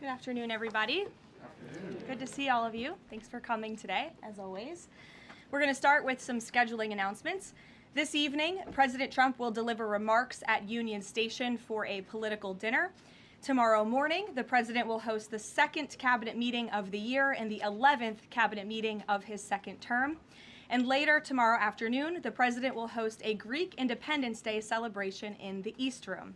Good afternoon, everybody. Good to see all of you. Thanks for coming today, as always. We're going to start with some scheduling announcements. This evening, President Trump will deliver remarks at Union Station for a political dinner. Tomorrow morning, the president will host the second cabinet meeting of the year and the 11th cabinet meeting of his second term. And later tomorrow afternoon, the president will host a Greek Independence Day celebration in the East Room.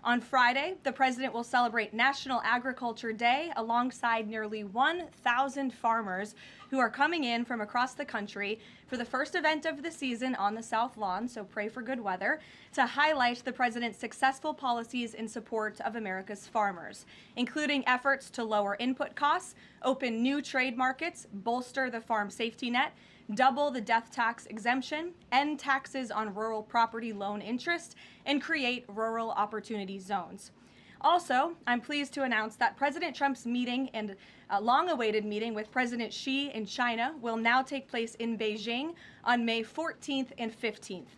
On Friday, the president will celebrate National Agriculture Day alongside nearly 1,000 farmers who are coming in from across the country for the first event of the season on the South Lawn, so pray for good weather, to highlight the president's successful policies in support of America's farmers, including efforts to lower input costs, open new trade markets, bolster the farm safety net, double the death tax exemption, end taxes on rural property loan interest, and create rural opportunity zones. Also, I'm pleased to announce that President Trump's meeting and long-awaited meeting with President Xi in China will now take place in Beijing on May 14th and 15th.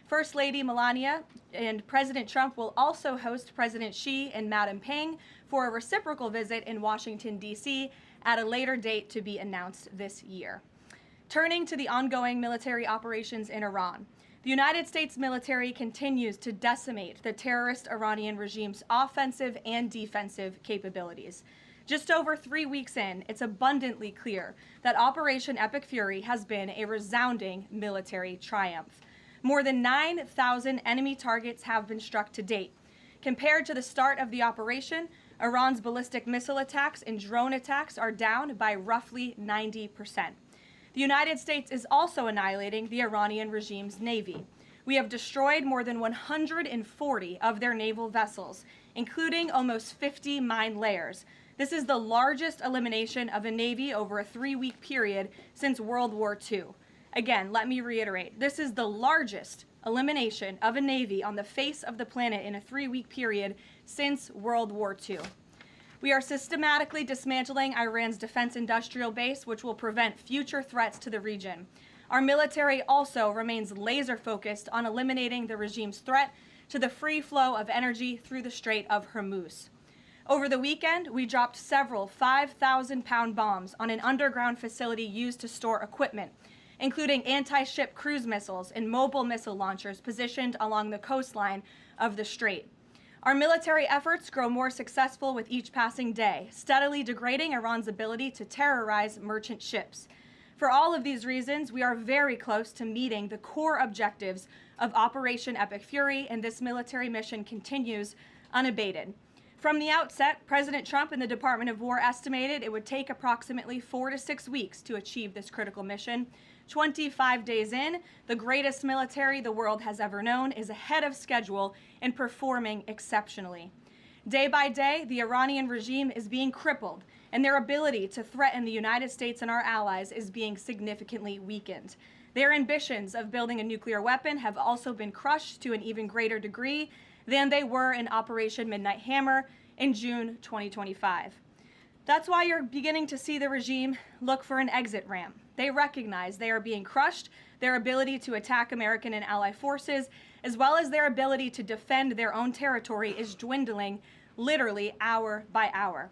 First Lady Melania and President Trump will also host President Xi and Madam Peng for a reciprocal visit in Washington, D.C. at a later date to be announced this year. Turning to the ongoing military operations in Iran, the United States military continues to decimate the terrorist Iranian regime's offensive and defensive capabilities. Just over 3 weeks in, it's abundantly clear that Operation Epic Fury has been a resounding military triumph. More than 9,000 enemy targets have been struck to date. Compared to the start of the operation, Iran's ballistic missile attacks and drone attacks are down by roughly 90%. The United States is also annihilating the Iranian regime's navy. We have destroyed more than 140 of their naval vessels, including almost 50 mine layers. This is the largest elimination of a navy over a 3-week period since World War II. Again, let me reiterate, this is the largest elimination of a navy on the face of the planet in a 3-week period since World War II. We are systematically dismantling Iran's defense industrial base, which will prevent future threats to the region. Our military also remains laser-focused on eliminating the regime's threat to the free flow of energy through the Strait of Hormuz. Over the weekend, we dropped several 5,000-pound bombs on an underground facility used to store equipment, including anti-ship cruise missiles and mobile missile launchers positioned along the coastline of the strait. Our military efforts grow more successful with each passing day, steadily degrading Iran's ability to terrorize merchant ships. For all of these reasons, we are very close to meeting the core objectives of Operation Epic Fury, and this military mission continues unabated. From the outset, President Trump and the Department of War estimated it would take approximately 4 to 6 weeks to achieve this critical mission. 25 days in, the greatest military the world has ever known is ahead of schedule and performing exceptionally. Day by day, the Iranian regime is being crippled, and their ability to threaten the United States and our allies is being significantly weakened. Their ambitions of building a nuclear weapon have also been crushed to an even greater degree than they were in Operation Midnight Hammer in June 2025. That's why you're beginning to see the regime look for an exit ramp. They recognize they are being crushed, their ability to attack American and ally forces, as well as their ability to defend their own territory is dwindling literally hour by hour.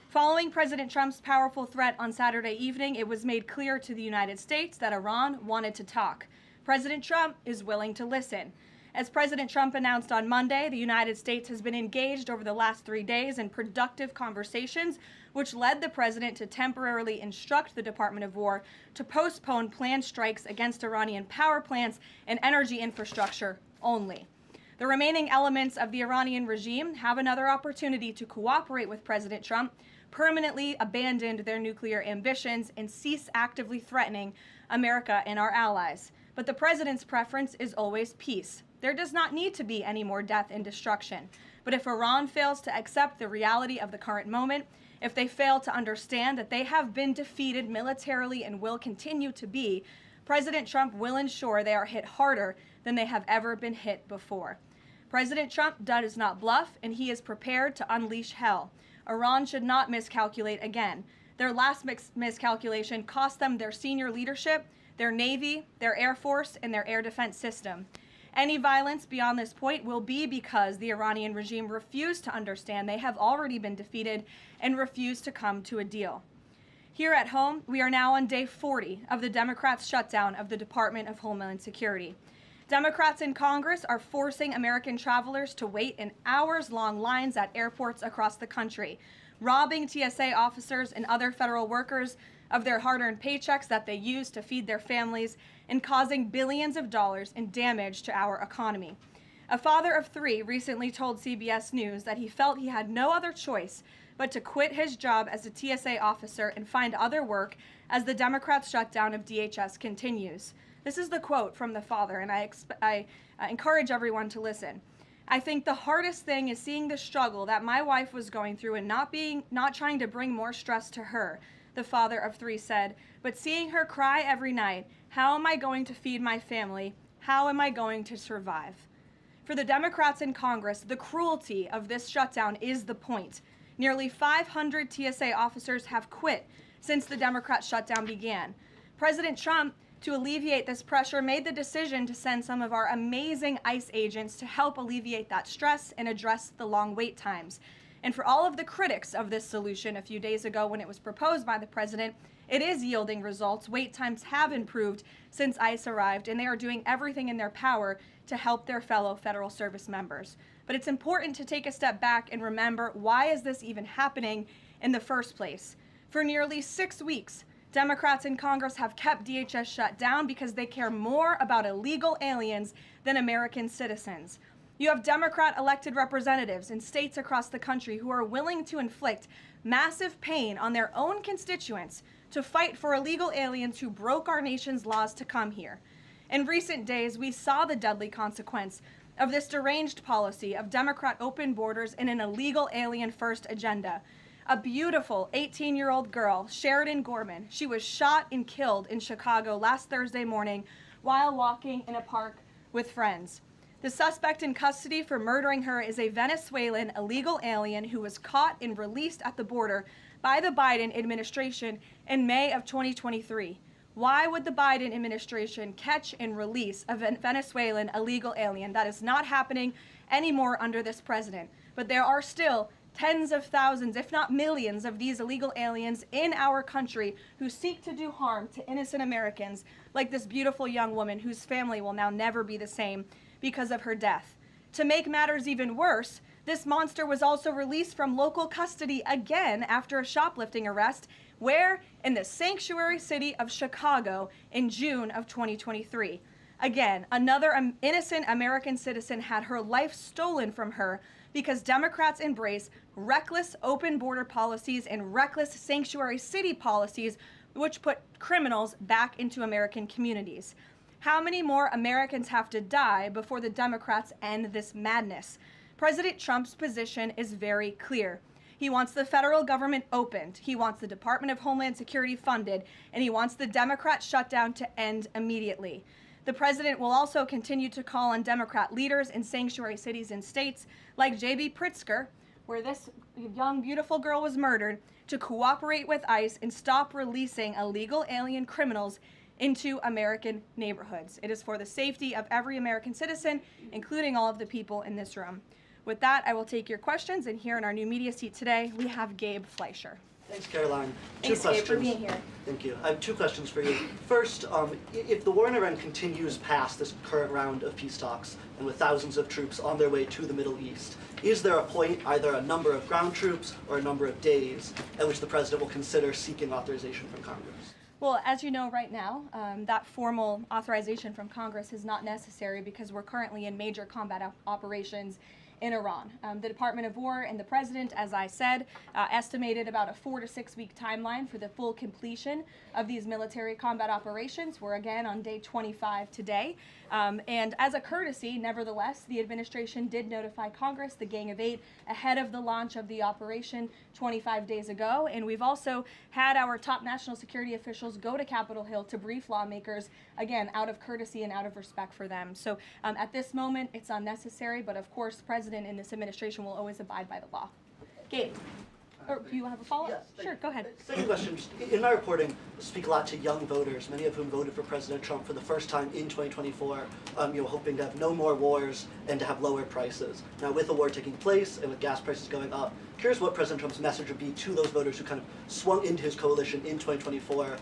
Following President Trump's powerful threat on Saturday evening, it was made clear to the United States that Iran wanted to talk. President Trump is willing to listen. As President Trump announced on Monday, the United States has been engaged over the last 3 days in productive conversations, which led the president to temporarily instruct the Department of War to postpone planned strikes against Iranian power plants and energy infrastructure only. The remaining elements of the Iranian regime have another opportunity to cooperate with President Trump, permanently abandon their nuclear ambitions, and cease actively threatening America and our allies. But the president's preference is always peace. There does not need to be any more death and destruction. But if Iran fails to accept the reality of the current moment, if they fail to understand that they have been defeated militarily and will continue to be, President Trump will ensure they are hit harder than they have ever been hit before. President Trump does not bluff, and he is prepared to unleash hell. Iran should not miscalculate again. Their last miscalculation cost them their senior leadership, their Navy, their Air Force, and their air defense system. Any violence beyond this point will be because the Iranian regime refused to understand they have already been defeated and refused to come to a deal. Here at home, we are now on day 40 of the Democrats' shutdown of the Department of Homeland Security. Democrats in Congress are forcing American travelers to wait in hours-long lines at airports across the country, robbing TSA officers and other federal workers of their hard-earned paychecks that they use to feed their families, and causing billions of dollars in damage to our economy. A father of 3 recently told CBS News that he felt he had no other choice but to quit his job as a TSA officer and find other work as the Democrats' shutdown of DHS continues. This is the quote from the father, and I encourage everyone to listen. "I think the hardest thing is seeing the struggle that my wife was going through and not trying to bring more stress to her," the father of 3 said, "but seeing her cry every night, how am I going to feed my family? How am I going to survive?" For the Democrats in Congress, the cruelty of this shutdown is the point. Nearly 500 TSA officers have quit since the Democrat shutdown began. President Trump, to alleviate this pressure, made the decision to send some of our amazing ICE agents to help alleviate that stress and address the long wait times. And for all of the critics of this solution a few days ago when it was proposed by the president, it is yielding results. Wait times have improved since ICE arrived, and they are doing everything in their power to help their fellow federal service members. But it's important to take a step back and remember, why is this even happening in the first place? For nearly 6 weeks, Democrats in Congress have kept DHS shut down because they care more about illegal aliens than American citizens. You have Democrat elected representatives in states across the country who are willing to inflict massive pain on their own constituents to fight for illegal aliens who broke our nation's laws to come here. In recent days, we saw the deadly consequence of this deranged policy of Democrat open borders and an illegal alien-first agenda. A beautiful 18-year-old girl, Sheridan Gorman, she was shot and killed in Chicago last Thursday morning while walking in a park with friends. The suspect in custody for murdering her is a Venezuelan illegal alien who was caught and released at the border by the Biden administration in May of 2023. Why would the Biden administration catch and release a Venezuelan illegal alien? That is not happening anymore under this president. But there are still tens of thousands, if not millions, of these illegal aliens in our country who seek to do harm to innocent Americans, like this beautiful young woman whose family will now never be the same because of her death. To make matters even worse, this monster was also released from local custody again after a shoplifting arrest, where? In the sanctuary city of Chicago in June of 2023. Again, another innocent American citizen had her life stolen from her because Democrats embrace reckless open border policies and reckless sanctuary city policies, which put criminals back into American communities. How many more Americans have to die before the Democrats end this madness? President Trump's position is very clear. He wants the federal government opened, he wants the Department of Homeland Security funded, and he wants the Democrat shutdown to end immediately. The president will also continue to call on Democrat leaders in sanctuary cities and states like J.B. Pritzker, where this young, beautiful girl was murdered, to cooperate with ICE and stop releasing illegal alien criminals into American neighborhoods. It is for the safety of every American citizen, including all of the people in this room. With that, I will take your questions, and here in our new media seat today, we have Gabe Fleischer. Thanks, Caroline. Thanks, Gabe, for being here. Thank you. I have 2 questions for you. First, if the war in Iran continues past this current round of peace talks, and with thousands of troops on their way to the Middle East, is there a point, either a number of ground troops or a number of days, at which the president will consider seeking authorization from Congress? Well, as you know right now, that formal authorization from Congress is not necessary because we're currently in major combat operations in Iran. The Department of War and the President, as I said, estimated about a 4 to 6 week timeline for the full completion of these military combat operations. We're again on day 25 today. And as a courtesy, nevertheless, the administration did notify Congress, the Gang of 8, ahead of the launch of the operation 25 days ago. And we've also had our top national security officials go to Capitol Hill to brief lawmakers, again, out of courtesy and out of respect for them. So at this moment, it's unnecessary, but of course, the President and this administration will always abide by the law. Gabe. Or do you have a follow-up? Yes. Sure, go ahead. Second question. In my reporting, I speak a lot to young voters, many of whom voted for President Trump for the first time in 2024, hoping to have no more wars and to have lower prices. Now, with the war taking place and with gas prices going up, curious what President Trump's message would be to those voters who kind of swung into his coalition in 2024,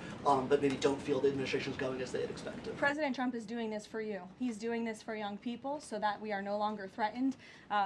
but maybe don't feel the administration's going as they had expected. President Trump is doing this for you. He's doing this for young people so that we are no longer threatened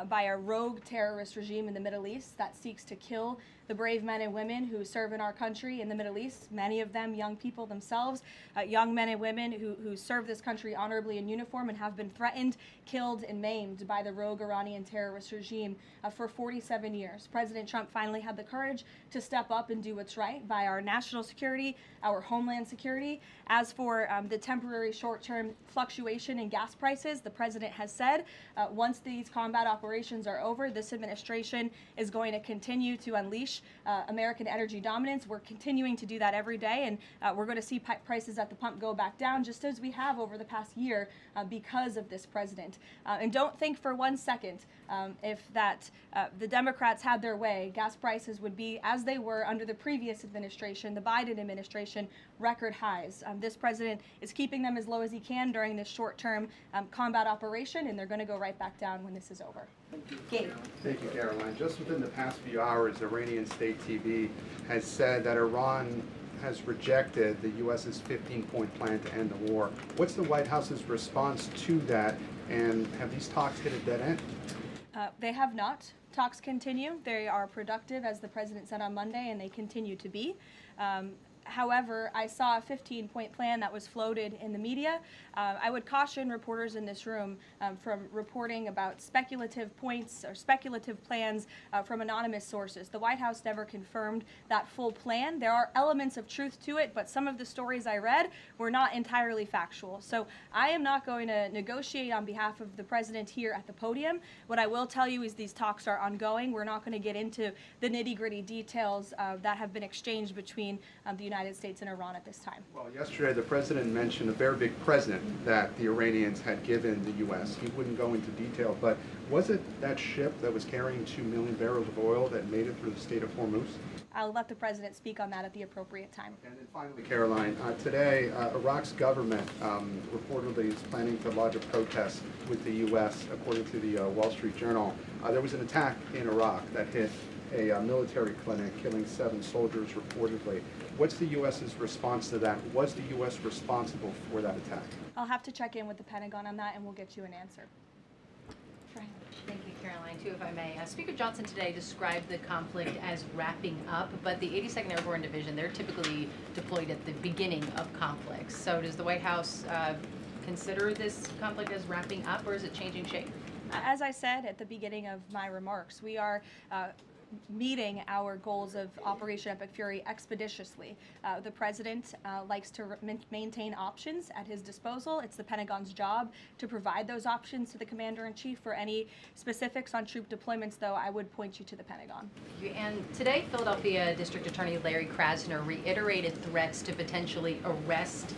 by a rogue terrorist regime in the Middle East that seeks to kill the brave men and women who serve in our country in the Middle East, many of them young people themselves, young men and women who serve this country honorably in uniform and have been threatened, killed, and maimed by the rogue Iranian terrorist regime for 47 years. President Trump finally had the courage to step up and do what's right by our national security, our homeland security. As for the temporary short-term fluctuation in gas prices, the president has said once these combat operations are over, this administration is going to continue to unleash American energy dominance. We're continuing to do that every day, and we're going to see prices at the pump go back down just as we have over the past year because of this president. And don't think for 1 second if the Democrats had their way, gas prices would be as they were under the previous administration, the Biden administration, record highs. This president is keeping them as low as he can during this short-term combat operation, and they're going to go right back down when this is over. Gabe. Thank you, Caroline. Just within the past few hours, Iranian state TV has said that Iran has rejected the U.S.'s 15-point plan to end the war. What's the White House's response to that, and have these talks hit a dead end? They have not. Talks continue. They are productive, as the president said on Monday, and they continue to be. However, I saw a 15-point plan that was floated in the media. I would caution reporters in this room from reporting about speculative points or speculative plans from anonymous sources. The White House never confirmed that full plan. There are elements of truth to it, but some of the stories I read were not entirely factual. So I am not going to negotiate on behalf of the president here at the podium. What I will tell you is these talks are ongoing. We're not going to get into the nitty-gritty details that have been exchanged between the United States and Iran at this time. Well, yesterday the president mentioned a very big present that the Iranians had given the U.S. He wouldn't go into detail, but was it that ship that was carrying 2 million barrels of oil that made it through the state of Hormuz? I'll let the president speak on that at the appropriate time. And then finally, Caroline, today Iraq's government reportedly is planning to lodge a protest with the U.S. According to the Wall Street Journal. There was an attack in Iraq that hit a military clinic, killing 7 soldiers reportedly. What's the U.S.'s response to that? Was the U.S. responsible for that attack? I'll have to check in with the Pentagon on that, and we'll get you an answer. Right. Thank you, Caroline. Too, if I may. Speaker Johnson today described the conflict as wrapping up, but the 82nd Airborne Division, they're typically deployed at the beginning of conflicts. So does the White House consider this conflict as wrapping up, or is it changing shape? As I said at the beginning of my remarks, we are meeting our goals of Operation Epic Fury expeditiously. The president likes to maintain options at his disposal. It's the Pentagon's job to provide those options to the commander-in-chief. For any specifics on troop deployments, though, I would point you to the Pentagon. And today, Philadelphia District Attorney Larry Krasner reiterated threats to potentially arrest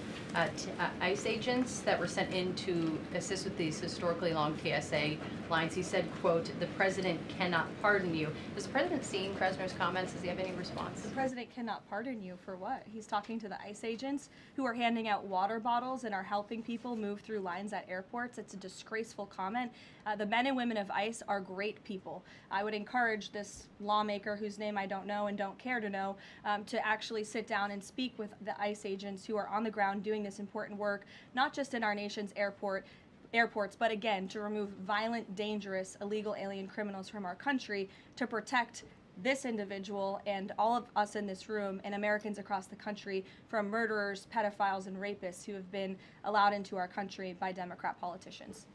ICE agents that were sent in to assist with these historically long TSA lines. He said, quote, "The president cannot pardon you." Has the president seen Krasner's comments? Does he have any response? The president cannot pardon you for what? He's talking to the ICE agents who are handing out water bottles and are helping people move through lines at airports. It's a disgraceful comment. The men and women of ICE are great people. I would encourage this lawmaker, whose name I don't know and don't care to know, to actually sit down and speak with the ICE agents who are on the ground doing this important work, not just in our nation's airports, but again, to remove violent, dangerous, illegal alien criminals from our country, to protect this individual and all of us in this room and Americans across the country from murderers, pedophiles, and rapists who have been allowed into our country by Democrat politicians.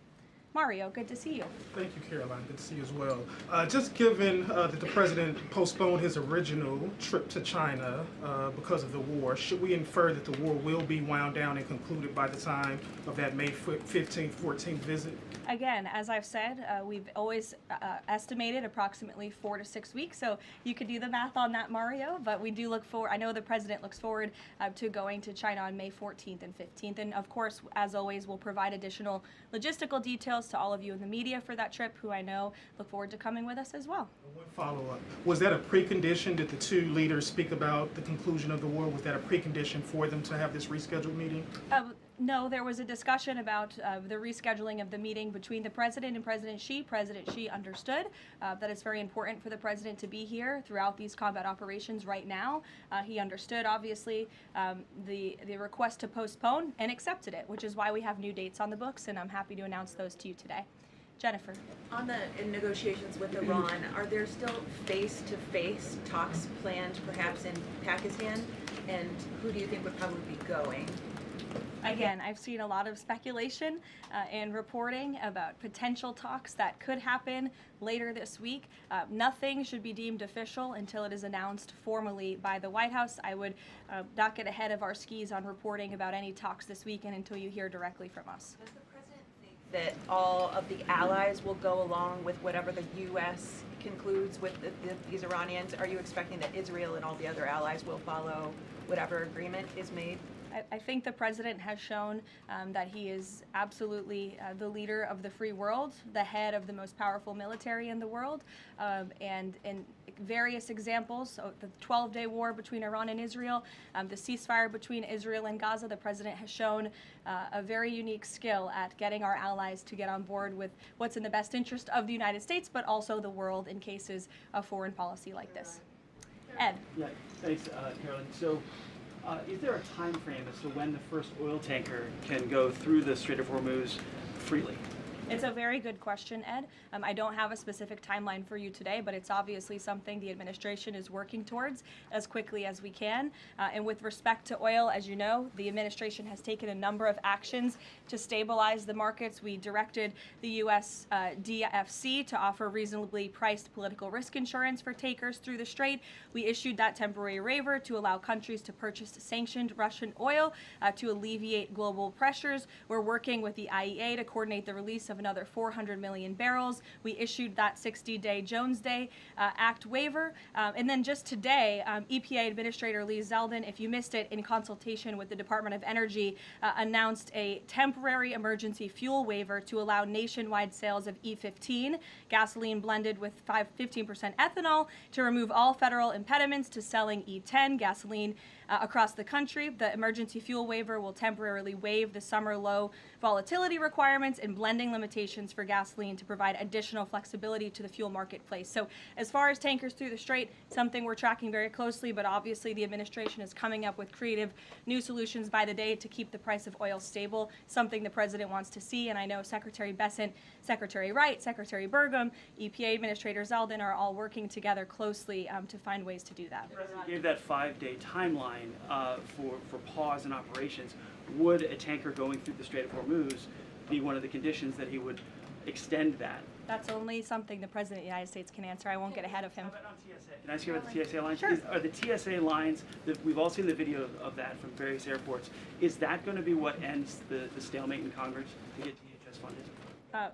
Mario, good to see you. Thank you, Caroline. Good to see you as well. Just given that the president postponed his original trip to China because of the war, should we infer that the war will be wound down and concluded by the time of that May 15th, 14th visit? Again, as I've said, we've always estimated approximately 4 to 6 weeks, so you could do the math on that, Mario, but we do look forward, I know the president looks forward to going to China on May 14th and 15th, and of course, as always, we'll provide additional logistical details details to all of you in the media for that trip, who I know look forward to coming with us as well. One follow-up. Was that a precondition? Did the two leaders speak about the conclusion of the war? Was that a precondition for them to have this rescheduled meeting? No, there was a discussion about the rescheduling of the meeting between the president and President Xi. President Xi understood that it's very important for the president to be here throughout these combat operations right now. He understood, obviously, the request to postpone and accepted it, which is why we have new dates on the books, and I'm happy to announce those to you today. Jennifer. On the negotiations with Iran, are there still face-to-face talks planned perhaps in Pakistan? And who do you think would probably be going? Again, I've seen a lot of speculation and reporting about potential talks that could happen later this week. Nothing should be deemed official until it is announced formally by the White House. I would not get ahead of our skis on reporting about any talks this weekend until you hear directly from us. Does the president think that all of the allies will go along with whatever the U.S. concludes with these Iranians? Are you expecting that Israel and all the other allies will follow whatever agreement is made? I think the president has shown that he is absolutely the leader of the free world, the head of the most powerful military in the world, and in various examples, so the 12-day war between Iran and Israel, the ceasefire between Israel and Gaza, the president has shown a very unique skill at getting our allies to get on board with what's in the best interest of the United States, but also the world in cases of foreign policy like this. Ed. Yeah, thanks, Caroline. So, is there a time frame as to when the first oil tanker can go through the Strait of Hormuz freely? It's a very good question, Ed. I don't have a specific timeline for you today, but it's obviously something the administration is working towards as quickly as we can. And with respect to oil, as you know, the administration has taken a number of actions to stabilize the markets. We directed the U.S. DFC to offer reasonably priced political risk insurance for takers through the strait. We issued that temporary waiver to allow countries to purchase sanctioned Russian oil to alleviate global pressures. We're working with the IEA to coordinate the release of another 400 million barrels. We issued that 60-day Jones Day Act waiver. And then just today, EPA Administrator Lee Zeldin, if you missed it, in consultation with the Department of Energy, announced a temporary emergency fuel waiver to allow nationwide sales of E15, gasoline blended with 15% ethanol, to remove all federal impediments to selling E10 gasoline across the country. The emergency fuel waiver will temporarily waive the summer low volatility requirements and blending limitations for gasoline to provide additional flexibility to the fuel marketplace. So as far as tankers through the strait, something we're tracking very closely, but obviously the administration is coming up with creative new solutions by the day to keep the price of oil stable, something the president wants to see. And I know Secretary Bessent, Secretary Wright, Secretary Burgum, EPA Administrator Zeldin are all working together closely to find ways to do that. The president gave that 5-day timeline for pause in operations. Would a tanker going through the Strait of Hormuz be one of the conditions that he would extend that? That's only something the President of the United States can answer. I won't get ahead of him. How about on TSA? Can I ask you about the TSA lines? Sure. Are the TSA lines, we've all seen the video of that from various airports, is that going to be what ends the stalemate in Congress to get DHS funded?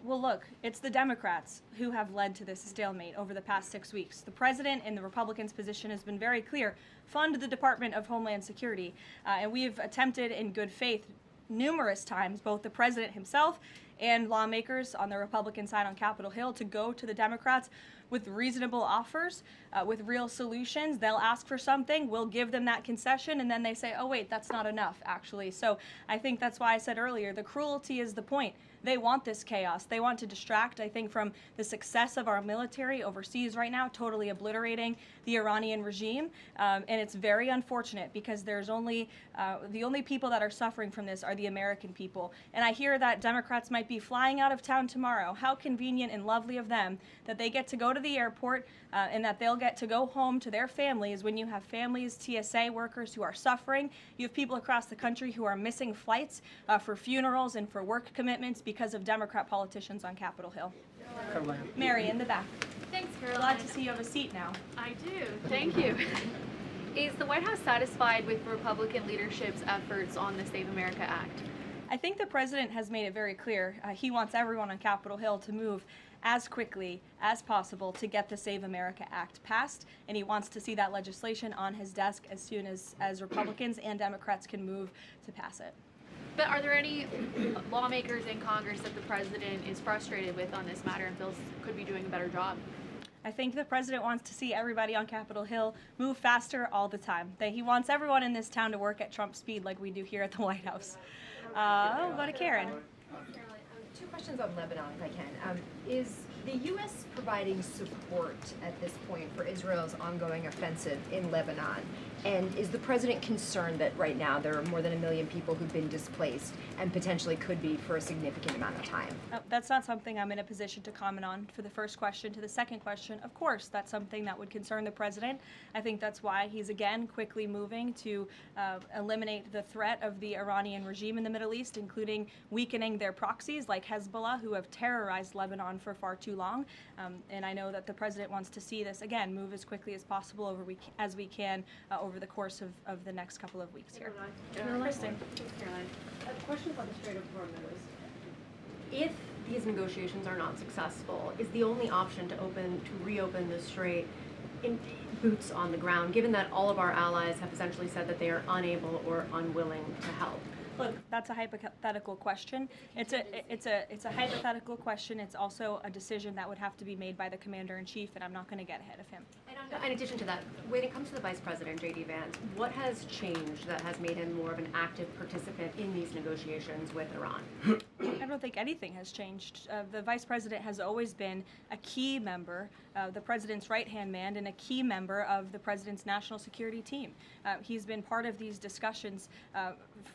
Well, look, it's the Democrats who have led to this stalemate over the past 6 weeks. The president and the Republicans' position has been very clear. Fund the Department of Homeland Security. And we've attempted in good faith numerous times, both the president himself and lawmakers on the Republican side on Capitol Hill, to go to the Democrats with reasonable offers, with real solutions. They'll ask for something, we'll give them that concession, and then they say, oh wait, that's not enough, actually. So I think that's why I said earlier, the cruelty is the point. They want this chaos. They want to distract, I think, from the success of our military overseas right now, totally obliterating the Iranian regime. And it's very unfortunate because there's only, the only people that are suffering from this are the American people. And I hear that Democrats might be flying out of town tomorrow. How convenient and lovely of them that they get to go to the airport and that they'll get to go home to their families when you have families, TSA workers who are suffering. You have people across the country who are missing flights for funerals and for work commitments because of Democrat politicians on Capitol Hill. Caroline. Mary, in the back. Thanks, Caroline. Glad to see you have a seat now. I do. Thank you. Is the White House satisfied with Republican leadership's efforts on the Save America Act? I think the president has made it very clear. He wants everyone on Capitol Hill to move as quickly as possible to get the Save America Act passed, and he wants to see that legislation on his desk as soon as Republicans and Democrats can move to pass it. But are there any lawmakers in Congress that the president is frustrated with on this matter and feels could be doing a better job? I think the president wants to see everybody on Capitol Hill move faster all the time. That he wants everyone in this town to work at Trump speed like we do here at the White House. We'll go to Karen. Caroline, two questions on Lebanon, if I can. Is the U.S. providing support at this point for Israel's ongoing offensive in Lebanon? And is the president concerned that right now there are more than 1 million people who've been displaced and potentially could be for a significant amount of time? That's not something I'm in a position to comment on for the first question. To the second question, of course, that's something that would concern the president. I think that's why he's again quickly moving to eliminate the threat of the Iranian regime in the Middle East, including weakening their proxies like Hezbollah, who have terrorized Lebanon for far too long. And I know that the president wants to see this, again, move as quickly as possible as we can over the course of the next couple of weeks here. Kristen. Caroline, a question about the Strait of Hormuz. If these negotiations are not successful, is the only option to reopen the strait in boots on the ground, given that all of our allies have essentially said that they are unable or unwilling to help? Look, that's a hypothetical question. It's a hypothetical question. It's also a decision that would have to be made by the commander-in-chief, and I'm not going to get ahead of him. And in addition to that, when it comes to the Vice President, J.D. Vance, what has changed that has made him more of an active participant in these negotiations with Iran? I don't think anything has changed. The Vice President has always been a key member, the President's right-hand man, and a key member of the President's national security team. He's been part of these discussions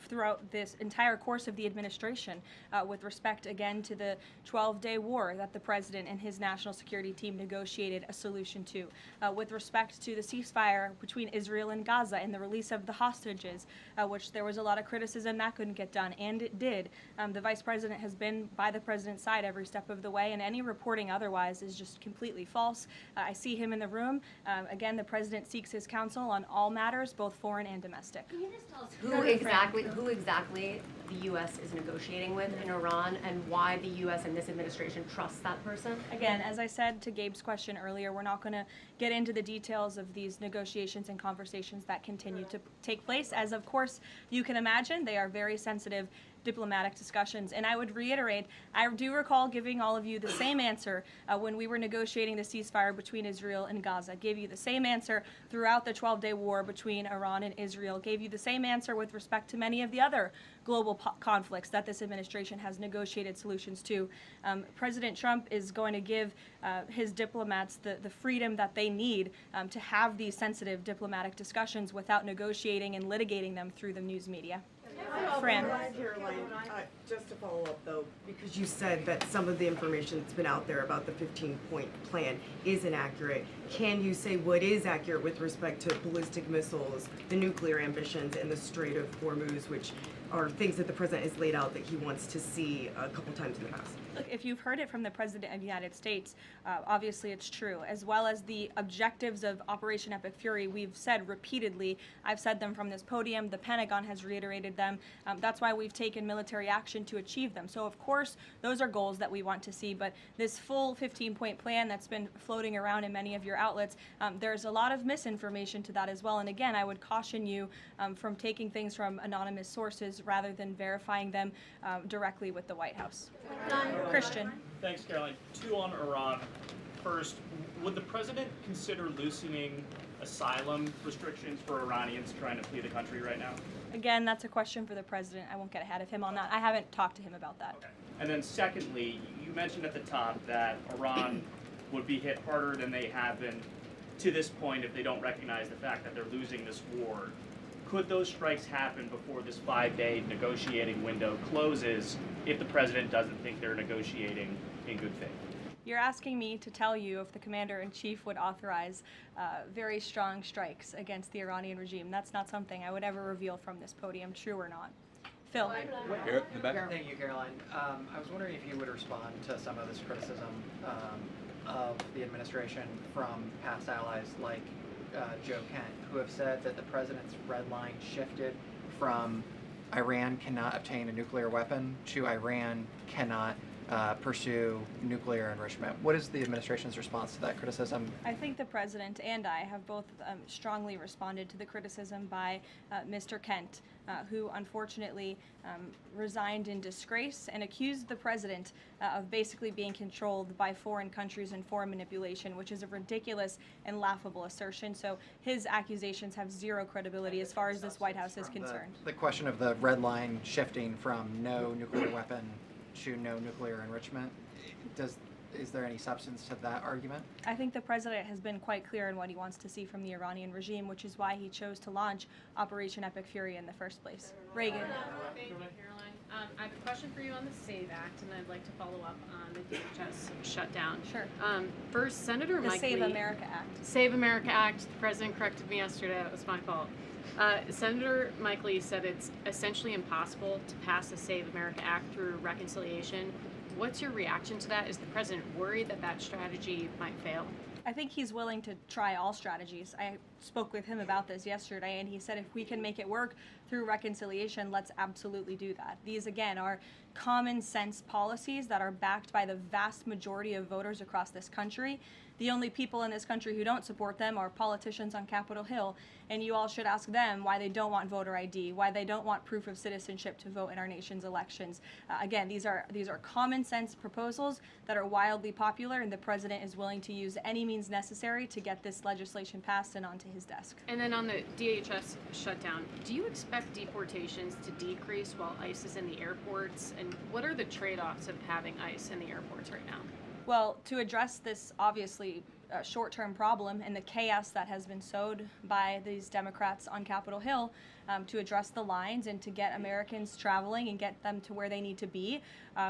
throughout this entire course of the administration with respect, again, to the 12-day war that the President and his national security team negotiated a solution to, with respect to the ceasefire between Israel and Gaza and the release of the hostages, which there was a lot of criticism that couldn't get done, and it did. The Vice President has been by the President's side every step of the way, and any reporting otherwise is just completely false. I see him in the room. Again, the President seeks his counsel on all matters, both foreign and domestic. Can you just tell us who exactly the U.S. is negotiating with in Iran, and why the U.S. and this administration trusts that person? Again, as I said to Gabe's question earlier, we're not going to get into the details of these negotiations and conversations that continue to take place. As of course you can imagine, they are very sensitive diplomatic discussions. And I would reiterate, I do recall giving all of you the same answer when we were negotiating the ceasefire between Israel and Gaza. Gave you the same answer throughout the 12-day war between Iran and Israel. Gave you the same answer with respect to many of the other global conflicts that this administration has negotiated solutions to. President Trump is going to give his diplomats the freedom that they need to have these sensitive diplomatic discussions without negotiating and litigating them through the news media. Fran. Caroline, just to follow up though, because you said that some of the information that's been out there about the 15-point plan is inaccurate, can you say what is accurate with respect to ballistic missiles, the nuclear ambitions, and the Strait of Hormuz, which are things that the president has laid out that he wants to see a couple times in the past? Look, if you've heard it from the President of the United States, obviously it's true, as well as the objectives of Operation Epic Fury. We've said repeatedly, I've said them from this podium, the Pentagon has reiterated them. That's why we've taken military action to achieve them. So of course, those are goals that we want to see, but this full 15-point plan that's been floating around in many of your outlets, there's a lot of misinformation to that as well. And again, I would caution you from taking things from anonymous sources rather than verifying them directly with the White House. Christian. Thanks, Caroline. Two on Iran. First, would the president consider loosening asylum restrictions for Iranians trying to flee the country right now? Again, that's a question for the president. I won't get ahead of him on that. I haven't talked to him about that. Okay. And then secondly, you mentioned at the top that Iran would be hit harder than they have been to this point if they don't recognize the fact that they're losing this war. Could those strikes happen before this 5-day negotiating window closes if the president doesn't think they're negotiating in good faith? You're asking me to tell you if the commander-in-chief would authorize very strong strikes against the Iranian regime. That's not something I would ever reveal from this podium, true or not. Phil. Here, in the back. Thank you, Caroline. I was wondering if you would respond to some of this criticism of the administration from past allies like Joe Kent, who have said that the president's red line shifted from Iran cannot obtain a nuclear weapon to Iran cannot pursue nuclear enrichment. What is the administration's response to that criticism? I think the president and I have both strongly responded to the criticism by Mr. Kent, who unfortunately resigned in disgrace and accused the president of basically being controlled by foreign countries and foreign manipulation, which is a ridiculous and laughable assertion. So his accusations have zero credibility as far as this White House is concerned. The question of the red line shifting from no nuclear weapon to no nuclear enrichment, is there any substance to that argument? I think the president has been quite clear in what he wants to see from the Iranian regime, which is why he chose to launch Operation Epic Fury in the first place. Reagan. Thank you, Caroline. I have a question for you on the SAVE Act, and I'd like to follow up on the DHS shutdown. Sure. First, Senator The Mike Save Lee. America Act. Save America Act. The president corrected me yesterday. That was my fault. Senator Mike Lee said it's essentially impossible to pass the Save America Act through reconciliation. What's your reaction to that? Is the president worried that that strategy might fail? I think he's willing to try all strategies. I spoke with him about this yesterday, and he said if we can make it work through reconciliation, let's absolutely do that. These, again, are common sense policies that are backed by the vast majority of voters across this country. The only people in this country who don't support them are politicians on Capitol Hill, and you all should ask them why they don't want voter ID, why they don't want proof of citizenship to vote in our nation's elections. Again, these are common sense proposals that are wildly popular, and the president is willing to use any means necessary to get this legislation passed and onto his desk. And then on the DHS shutdown, do you expect deportations to decrease while ICE is in the airports? And what are the trade-offs of having ICE in the airports right now? Well, to address this obviously short-term problem and the chaos that has been sowed by these Democrats on Capitol Hill, to address the lines and to get Americans traveling and get them to where they need to be.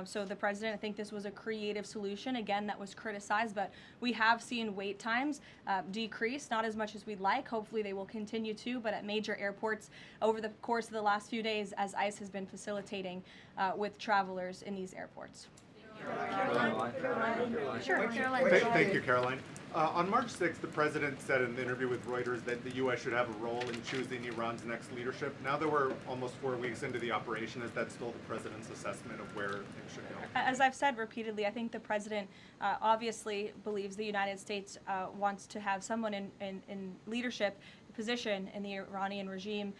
So the president, I think this was a creative solution, again, that was criticized, but we have seen wait times decrease, not as much as we'd like. Hopefully they will continue to, but at major airports over the course of the last few days as ICE has been facilitating with travelers in these airports. Sure. Thank you, Caroline. On March 6th, the president said in an interview with Reuters that the U.S. should have a role in choosing Iran's next leadership. Now that we're almost 4 weeks into the operation, is that still the president's assessment of where things should go? As I've said repeatedly, I think the president obviously believes the United States wants to have someone in leadership position in the Iranian regime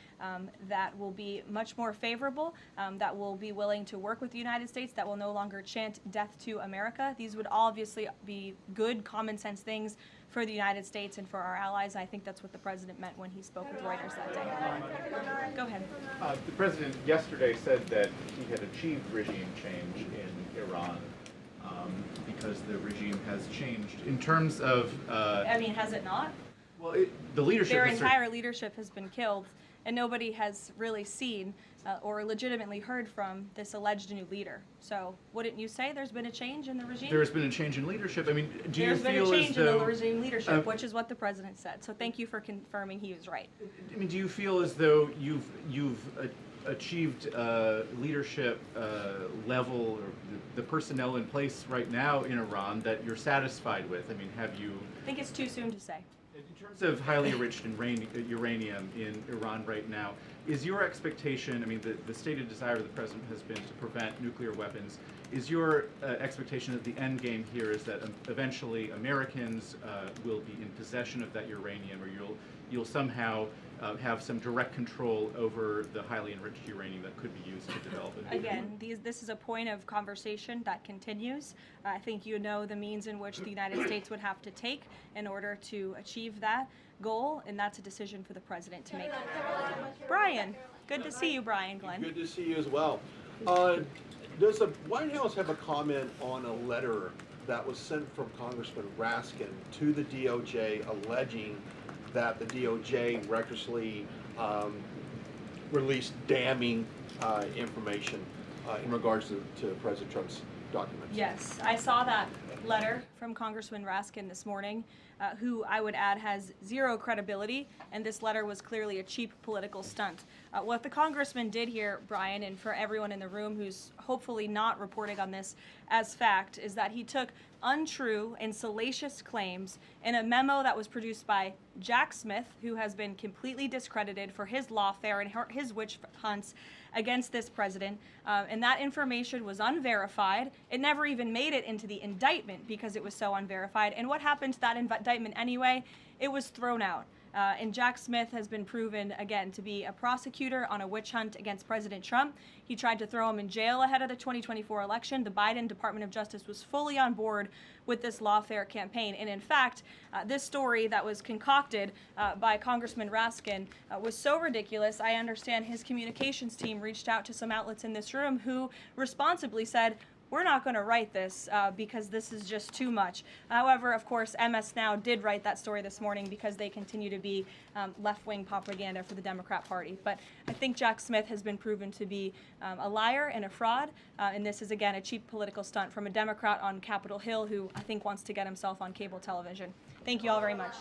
that will be much more favorable, that will be willing to work with the United States, that will no longer chant death to America. These would obviously be good common sense things for the United States and for our allies. I think that's what the president meant when he spoke with Reuters that day. Go ahead. The president yesterday said that he had achieved regime change in Iran because the regime has changed. In terms of... I mean, has it not? Well, the leadership... Their entire leadership has been killed, and nobody has really seen or legitimately heard from this alleged new leader. So wouldn't you say there's been a change in the regime? There's been a change in leadership. I mean, do you feel as though... There's been a change in the regime leadership, which is what the president said. So thank you for confirming he was right. I mean, do you feel as though you've achieved leadership level or the personnel in place right now in Iran that you're satisfied with? I mean, have you... I think it's too soon to say. In terms of highly enriched uranium in Iran right now, is your expectation, I mean, the stated desire of the president has been to prevent nuclear weapons. Is your expectation that the end game here is that eventually Americans will be in possession of that uranium, or you'll somehow have some direct control over the highly enriched uranium that could be used to develop it? Again, this is a point of conversation that continues. I think you know the means in which the United States would have to take in order to achieve that goal, and that's a decision for the president to make. Brian, good to see you, Brian Glenn. Good to see you as well. Does the White House have a comment on a letter that was sent from Congressman Raskin to the DOJ alleging that the DOJ recklessly released damning information in regards to President Trump's documents? Yes, I saw that letter from Congressman Raskin this morning, who I would add has zero credibility, and this letter was clearly a cheap political stunt. What the congressman did here, Brian, and for everyone in the room who's hopefully not reporting on this as fact, is that he took untrue and salacious claims in a memo that was produced by Jack Smith, who has been completely discredited for his lawfare and his witch hunts against this president. And that information was unverified. It never even made it into the indictment because it was so unverified. And what happened to that indictment anyway? It was thrown out. And Jack Smith has been proven, again, to be a prosecutor on a witch hunt against President Trump. He tried to throw him in jail ahead of the 2024 election. The Biden Department of Justice was fully on board with this lawfare campaign. And in fact, this story that was concocted by Congressman Raskin was so ridiculous, I understand his communications team reached out to some outlets in this room who responsibly said, we're not going to write this because this is just too much. However, of course, MS Now did write that story this morning because they continue to be left-wing propaganda for the Democrat Party. But I think Jack Smith has been proven to be a liar and a fraud, and this is, again, a cheap political stunt from a Democrat on Capitol Hill who I think wants to get himself on cable television. Thank you all very much.